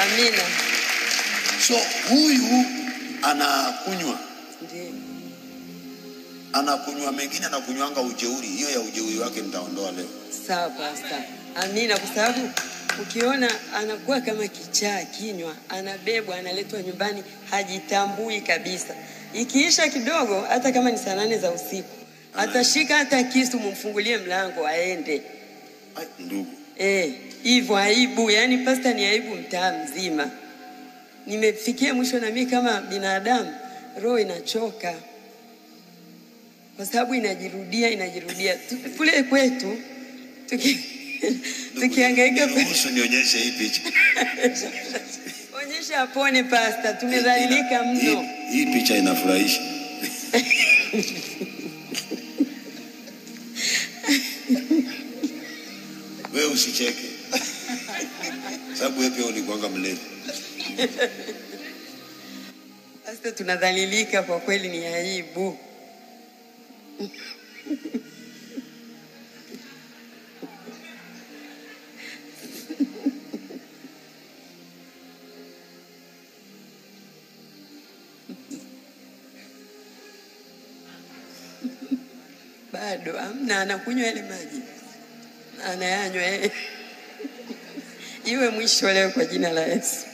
Amina. So huyu anakunywa. Ndiyo. Anakunywa mengine, anakunywanga ujeuri. Hiyo ya ujeuri wake nitaondoa leo. Sawa pastor. Amina, kwa sababu ukiona anakuwa kama kichaa kinywa, anabebwa analetwa nyumbani, hajitambui kabisa. Ikiisha kidogo, hata kama ni saa 8 za usiku, atashika hata kisu mumfungulie mlango aende. Ai ndugu. Hivyo aibu, yani pastor ni aibu mtaa mzima. Nimefikia mwisho na mimi kama binadamu, roho inachoka. Kwa sababu inajirudia. Kule kwetu tukihangaika nionyeshe hii picha. Onyesha apone pastor, tumedhalilika mno. Hii picha inafurahisha. Wewe usicheke. Sababu wewe pia ulikuwa mlevi. Pastor, tunadhalilika kwa kweli, ni aibu. Bado amna, anakunywa ile maji. Anayanywa iwe mwisho leo kwa jina la Yesu.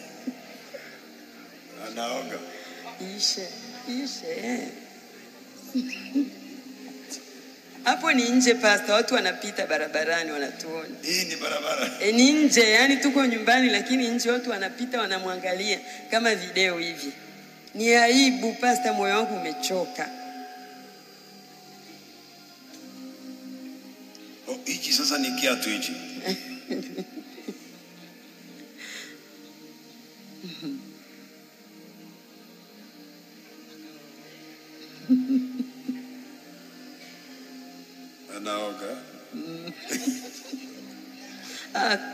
Anaoga. Ishe. Hapo ni nje pastor, watu wanapita barabarani wanatuona. Hii ni barabara. Ni nje, yani tuko nyumbani lakini nje watu wanapita wanamwangalia kama video hivi. Ni aibu pastor, moyo wangu umechoka. Hiki sasa ni kiatu hichi. Anaoga.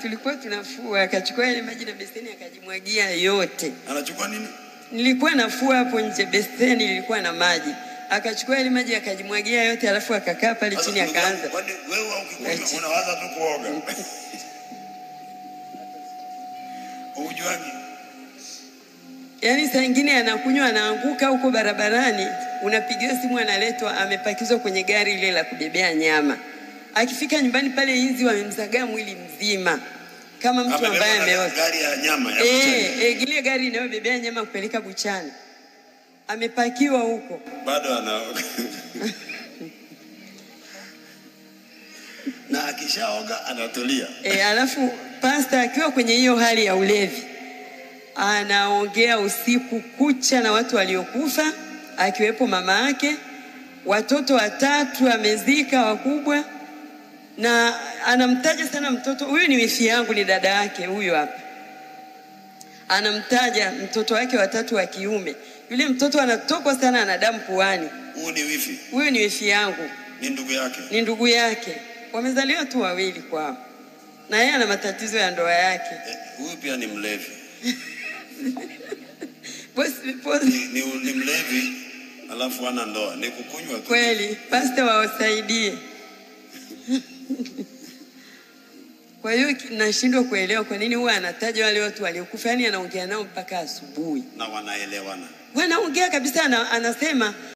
Tulikuwa tunafua, akachukua ile maji na beseni akajimwagia yote. Anachukua nini? Nilikuwa nafua hapo nje, beseni ilikuwa na maji. Akachukua ile maji akajimwagia yote, alafu akakaa pale chini akaanza. Wewe ukikunywa unawaza tu kuoga. Ujuani. Yaani saa nyingine anakunywa anaanguka huko barabarani, unapigiwa simu analetwa amepakizwa kwenye gari ile la kubebea nyama. Akifika nyumbani pale inzi wamemzagaa mwili mzima. Kama mtu ambaye ameoza. Gari ya nyama ya buchani. Ile gari inayobebea nyama kupeleka buchani. Amepakiwa huko. Bado anaoga. Na akishaoga anatulia. Alafu pastor akiwa kwenye hiyo hali ya ulevi, anaongea usiku kucha na watu waliokufa, akiwepo mama yake, watoto 3 amezika wakubwa, na anamtaja sana mtoto. Huyu ni wifi yangu, ni dada yake huyu hapa. Anamtaja mtoto wake 3 wa kiume. Yule mtoto anatokwa sana, ana damu puani. Huyu ni wifi. Huyu ni wifi yangu. Ni ndugu yake. Ni ndugu yake. Wamezaliwa tu wawili kwao. Na yeye ana matatizo ya ndoa yake. Huyu pia ni mlevi. Ni mlevi, alafu ana ndoa. Ni kukunywa tu. Kweli, pastor wawasaidie. Kwa hiyo nashindwa kuelewa kwa nini huwa anataja wale watu waliokufa, yani anaongea nao mpaka asubuhi. Na wanaelewana. Wanaongea kabisa, anasema